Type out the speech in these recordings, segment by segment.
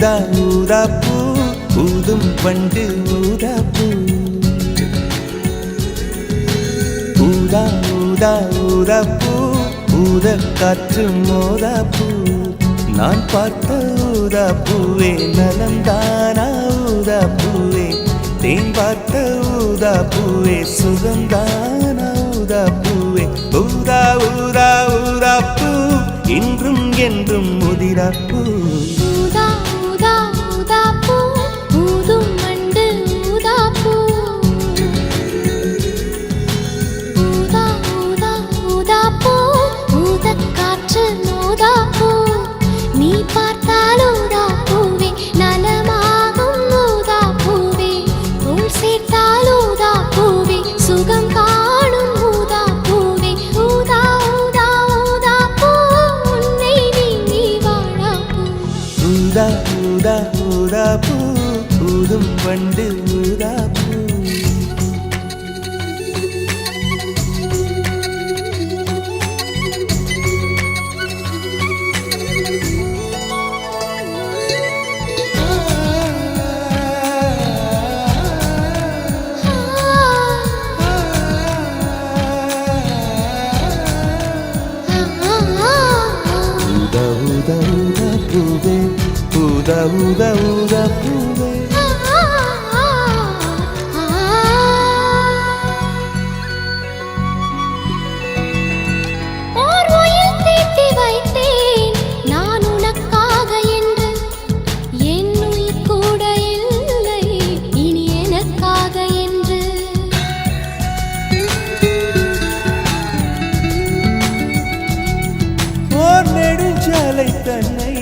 ஊதா ஊதா பூ ஊதும் பண்டு ஊதா பூ ஊதா ஊதா ஊதா பூ ஊத காற்று மோதா பூ நான் பார்த்த ஊதா பூவே நலந்தானா ஊதா பூவே தேன் பார்த்த ஊதா பூவே சுகந்தானா ஊதா பூவே ஊதா ஊதா ஊதா பூ இன்றும் என்றும் முதிரா பூ ஊதா ஊதா ஊதா பூ ஊதும் வண்டு ஊதா பூ ஊதா ஊதா ஊதா பூ ஊதக் காற்று ஊதா பூ நீ பார்த்தால் ஊதா பூவே நலமாகும் ஊதா பூவே தோள் சேர்த்தால் ஊதா பூவே சுகம் காணும் ஊதா பூவே ஊதா ஊதா ஊதா பூ உன்னை நீங்கி வாழா பூ ஊதா ஊதா ஊதா பூ ஊதும் வண்டு ஊதா பூ ஊதா ஊதா ஊதா பூவே ஊதா ஊதா ஊதா பூவே ஓர் உயில் தீட்டி வைத்தேன் நான் உனக்காக என்று என் உயிர் கூட இல்லை இனி எனக்காக என்று ஓர் நெடுஞ்சாலை தன்னை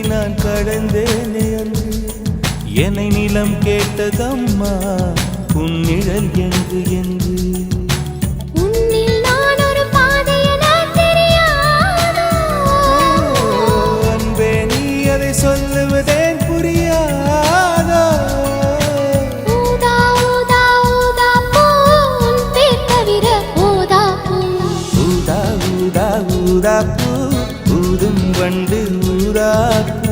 நான் கடந்தேனே அன்று என்னை நிலம் கேட்டதம்மா உன் நிழல் என்று என்று உன்னில் நான் ஒரு பாதை என தெரியாதோ அன்பே நீ அதை சொல்லுவதேன் புரியாதோ ஊதா ஊதா ஊதா பூ உன் பேர் தவிர ஊதா பூ ஊதா ஊதா ஊதா பூ ஊதும் வண்டு ஊதா பூ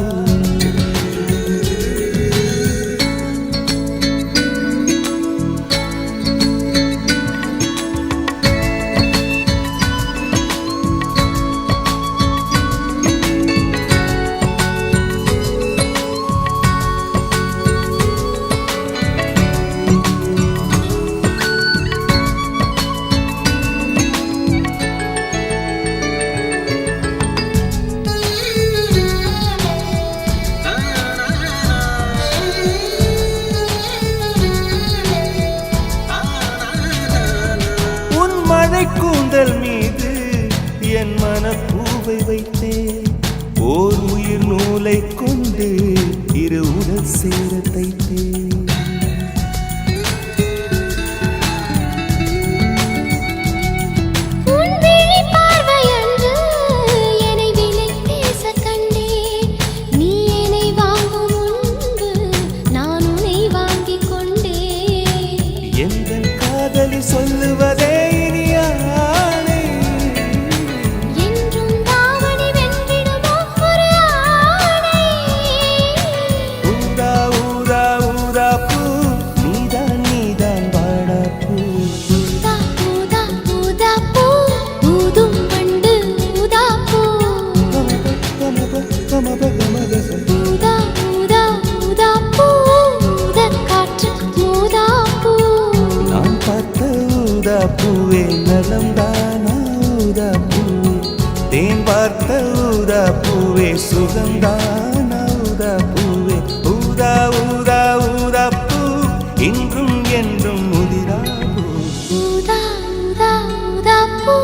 கூந்தல் மீது என் மனப்பூவை வைத்தேன் ஓர் உயிர் நூலை கொண்டு இரு உடல் சேர தைத்தேன் உன் விழி பார்வையன்று என்னை விலை பேச கண்டேன் நீ என்னை வாங்கும் முன்பு நான் உன்னை வாங்கிக் கொண்டேன் எந்தன் காதலி சொல்லுவதே இனியானை என்றும் தாவணி வென்றிடுமோ ஒரு ஆணை ஊதா ஊதா ஊதா பூ நீதான் நீதான் வாடா பூ ஊதா ஊதா ஊதா பூ ஊதும் வண்டு ஊதா பூ ஊதா ஊதா ஊதா பூ ஊதக் காற்று ஊதா பூ நான் பார்த்த ஊதா பூவே நலம்தானா ஊதா பூவே தேன் பார்த்த ஊதா பூவே சுகந்தானா ஊதா பூவே ஊதா ஊதா ஊதா பூ இன்றும் என்றும் முதிரா பூ ஊதா ஊதா ஊதா பூ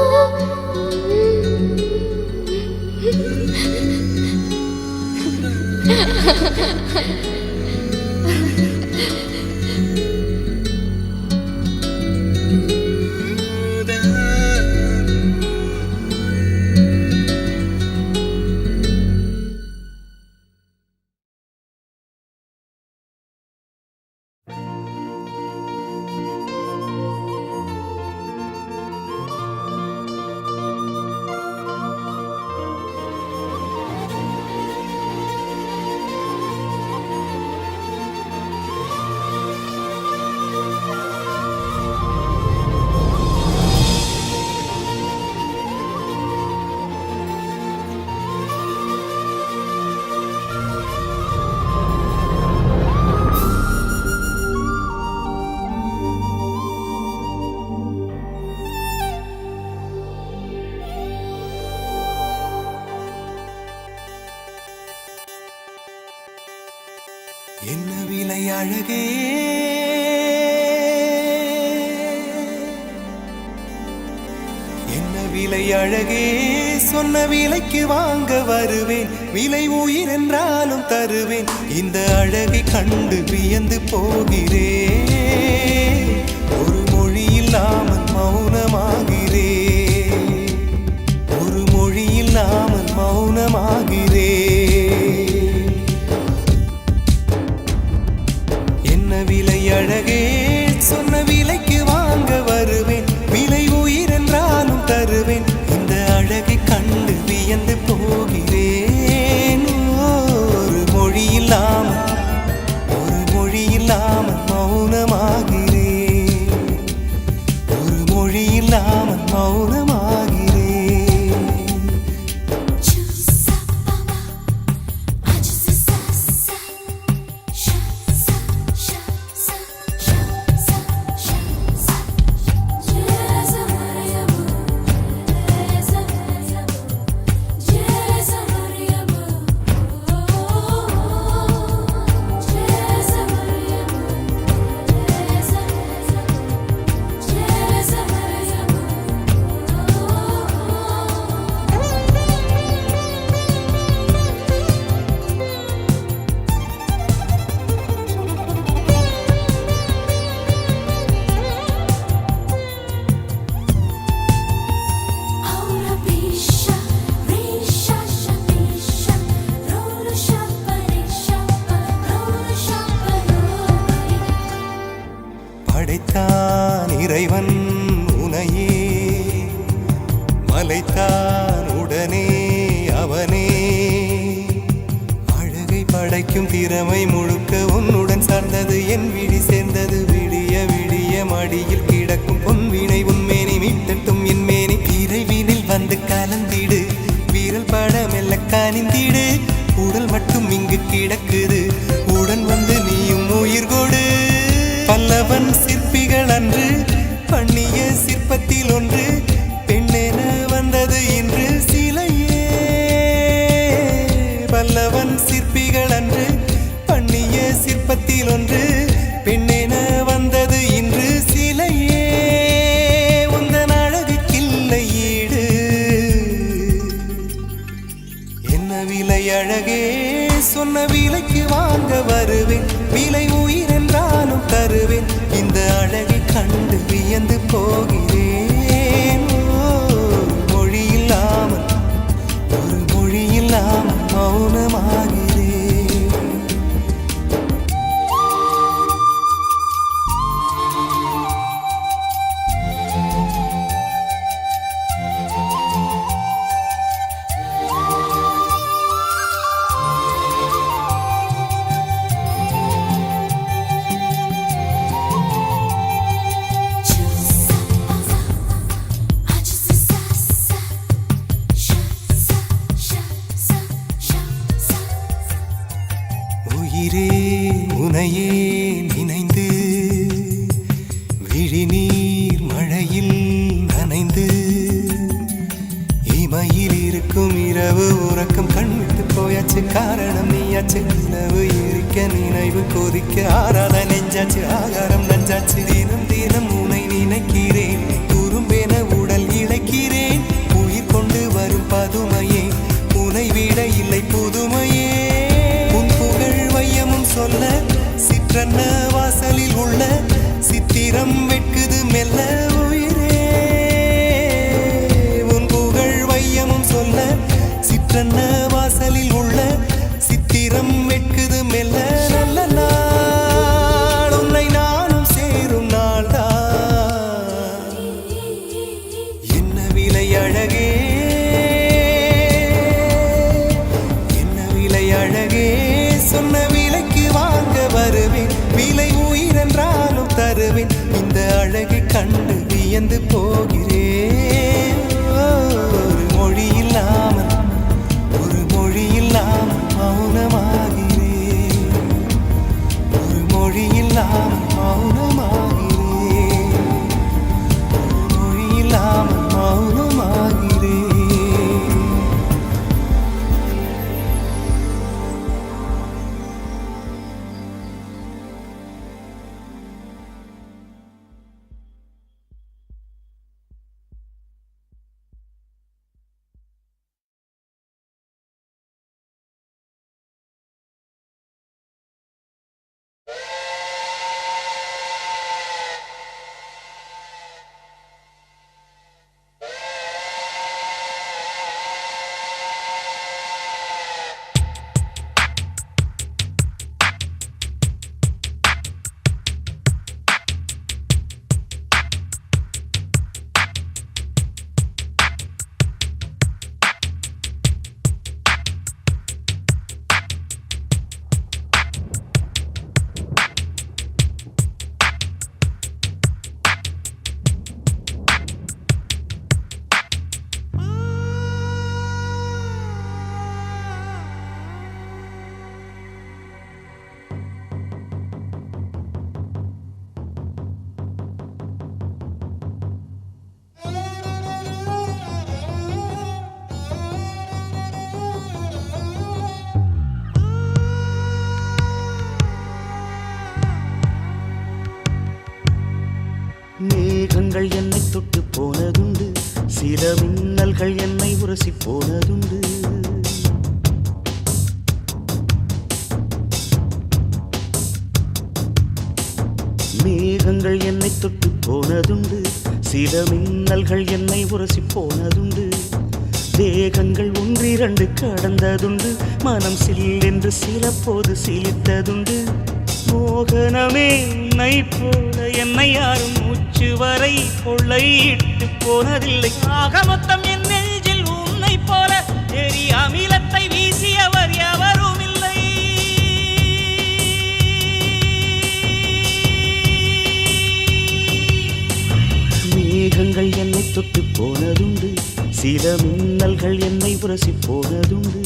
அழகே என்ன விலை அழகே சொன்ன விலைக்கு வாங்க வருவேன் விலை உயிர் என்றாலும் தருவேன் இந்த அழகை கண்டு வியந்து போகிறேன் ஒரு மொழி இல்லாமல் மௌனமாகிறேன் ஒரு மொழி இல்லாமல் மௌனமாகிறேன் என்ன விலை அழகே சொன்ன விலைக்கு வாங்க வருவேன் விலை உயிர் என்றாலும் தருவேன் இந்த அழகை கண்டு வியந்து போகிறேன் ஒரு மொழி இல்லாமல் மௌனமாகிறேன் ஒரு மொழி இல்லாமல் மௌனமாகிறேன் படைத்தான் இறைவன் உனையே மலைத்தான் உடனே அவனே அழகை படைக்கும் திறமை முழுக்க உன்னுடன் சார்ந்தது என் விழி சேர்ந்தது விடிய விடிய மடியில் கிடக்கும் பொன்வினை உன்மேனி மீட்டட்டும் என் மேனி விரைவினில் வந்து கலந்திடு வீரல் பட மெல்ல காணிந்திடு உடல் மட்டும் இங்கு கிடக்குது உடன் வந்து நீயும் உயிர் கொடு பல்லவன் சிற்பிகள் அன்று பண்ணிய சிற்பத்தில் ஒன்று பெண்ணென வந்தது இன்று சிலையே பல்லவன் சிற்பிகள் அன்று பண்ணிய சிற்பத்தில் ஒன்று பெண்ணென வந்தது இன்று சிலையே உந்தன் அழகுக்கில்லை ஈடு என்ன விலை அழகே சொன்ன விலைக்கு வாங்க வருவேன் விலை உயிர் என்றாலும் தருவேன் இந்த அழகை கண்டு வியந்து போகிறேன் ஒரு மொழி இல்லாமல் மௌனமாகிறேன் உயிரே உனையே நினைந்து விழிநீர் மழையில் நனைந்து இமையில் இருக்கும் இரவு உறக்கம் கண்விட்டு போயாச்சு காரணம் நீயாச்சு நிலவு எரிக்க நினைவு கொதிக்க ஆறாத நெஞ்சாச்சு ஆகாரம் நஞ்சாச்சு தினம் தினம் உனை நினைக்கிறேன் துரும்பென உடல் இழைக்கிறேன் உயிர் கொண்டு வரும் பதுமையே உனை விட இல்லை புதுமையே சொல்ல சிற்றன்ன வாசலில் உள்ள சித்திரம் வெட்குது மெல்ல உயிரே உன் புகழ் வையமும் சொல்ல சிற்றன்ன வாசலில் உள்ள சித்திரம் வெட்குது மெல்ல நல்ல நாள் உன்னை நானும் சேரும் நாள்தான் என்ன விலை அழகே என்ன விலை அழகே சொன்ன வருவேன் விலை உயிர் என்றாலும் தருவேன் இந்த அழகை கண்டு வியந்து போகிறேன் ஒரு மொழி இல்லாமல் மௌனமாகிறேன் ஒரு மொழி இல்லாமல் மௌனமாகிறேன் ஒரு மொழி இல்லாமல் மௌனமாகிறேன் மேகங்கள் என்னை தொட்டு போனதுண்டு, சில மின்னல்கள் என்னை உரசி போனதுண்டு. மேகங்கள் என்னை தொட்டு போனதுண்டு, சில மின்னல்கள் என்னை உரசி போனதுண்டு. தேகங்கள் ஒன்றிரண்டு கடந்ததுண்டு, மனம் சில்லென்று சில போது சிலித்ததுண்டு. மோகனமே உன்னை போல என்னை யாரும் மூச்சு வரை கொள்ளையிட்டு போனதில்லை. ஆக மொத்தம் என் நெஞ்சில் உன்னை போல எரி அமிலத்தை வீசியவர் எவரும் இல்லை. மேகங்கள் என்னை தொட்டு போனதுண்டு, சில மின்னல்கள் என்னை உரசி போனதுண்டு.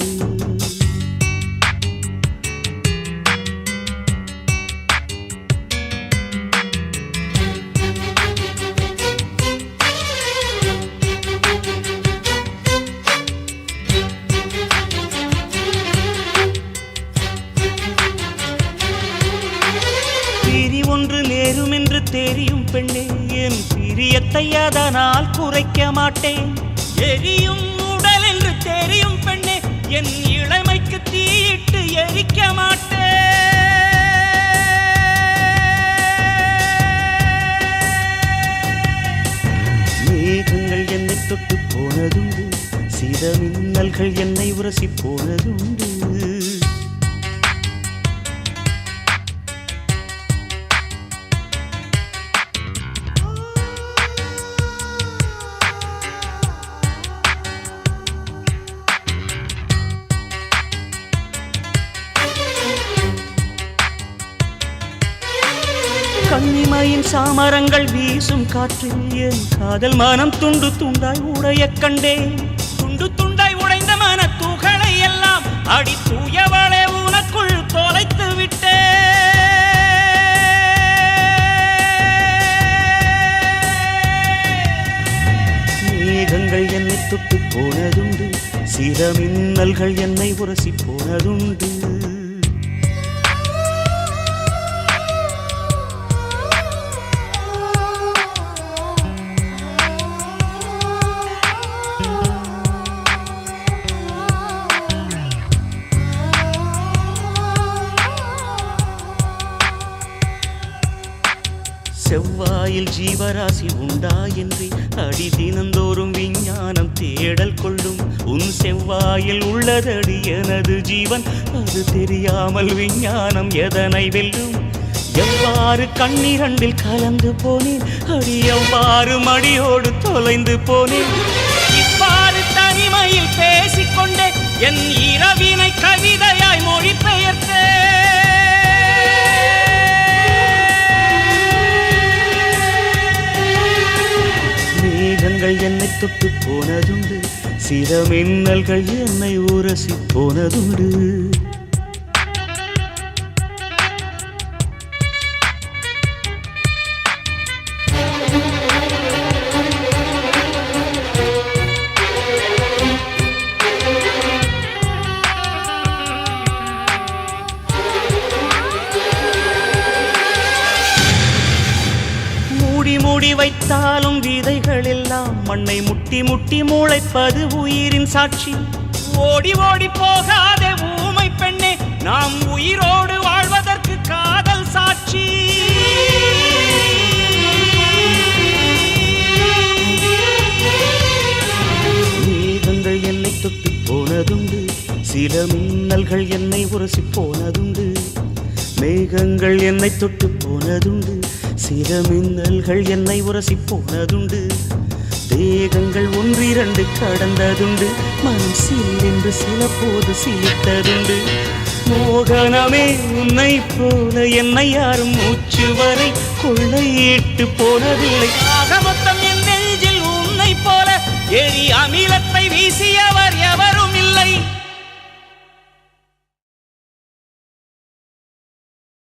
ஒன்று நேரும் என்று தெரியும் பெண்ணே, என் பிரியத்தை அதனால் குறைக்க மாட்டேன். எரியும் உடல் என்று தெரியும் பெண்ணே, என் இளமைக்கு தீயிட்டு எரிக்க மாட்டேன். மேகங்கள் என்னை தொட்டு போனதுண்டு, சில மின்னல்கள் என்னை உரசி போனதுண்டு. கன்னிமையின் சாமரங்கள் வீசும் காற்றில் என் காதல் மனம் துண்டு துண்டாய் உடைய கண்டேன். துண்டு துண்டாய் உடைந்த மன தூகளை எல்லாம் அடி தூயவளே உனக்குள் தொலைத்து விட்டேன். மேகங்கள் என்னை தொட்டு போனதுண்டு, சில மின்னல்கள் என்னை உரசி போனதுண்டு. செவ்வாயில் ஜீவராசி உண்டா என்று அடி தினந்தோறும் விஞ்ஞானம் தேடல் கொள்ளும். உன் செவ்வாயில் உள்ளதடி எனது ஜீவன், அது தெரியாமல் விஞ்ஞானம் எதனை வெல்லும். எவ்வாறு கண்ணிரண்டில் கலந்து போனேன் அடி, எவ்வாறு மடியோடு தொலைந்து போனேன். இவ்வாறு தனிமையில் பேசிக்கொண்டே என் இரவினை கவிதையாய் மொழிபெயர்த்தேன். மேகங்கள் என்னை தொட்டு போனதுண்டு, சில மின்னல்கள் என்னை உரசி போனதுண்டு. மூடி வைத்தாலும் விதைகள் எல்லாம் மண்ணை முட்டி முட்டி முளைப்பது உயிரின் சாட்சி. ஓடி ஓடி போகாதே ஊமை பெண்ணே, நாம் உயிரோடு வாழ்வதற்கு காதல் சாட்சி. மேகங்கள் என்னை தொட்டு போனதுண்டு, சில மின்னல்கள் என்னை உரசி போனதுண்டு. மேகங்கள் என்னை தொட்டு போனதுண்டு, சில மின்னல்கள் என்னை உரசி போனதுண்டு. தேகங்கள் ஒன்றிரண்டு கடந்ததுண்டு, மனம் சில்லென்று சில போது சிலித்ததுண்டு. மோகனமே உன்னை போல என்னை யாரும் மூச்சு வரை கொள்ளையிட்டு போனதில்லை. ஆக மொத்தம் என் நெஞ்சில் உன்னை போல எரி அமிலத்தை வீசியவர் எவரும் இல்லை.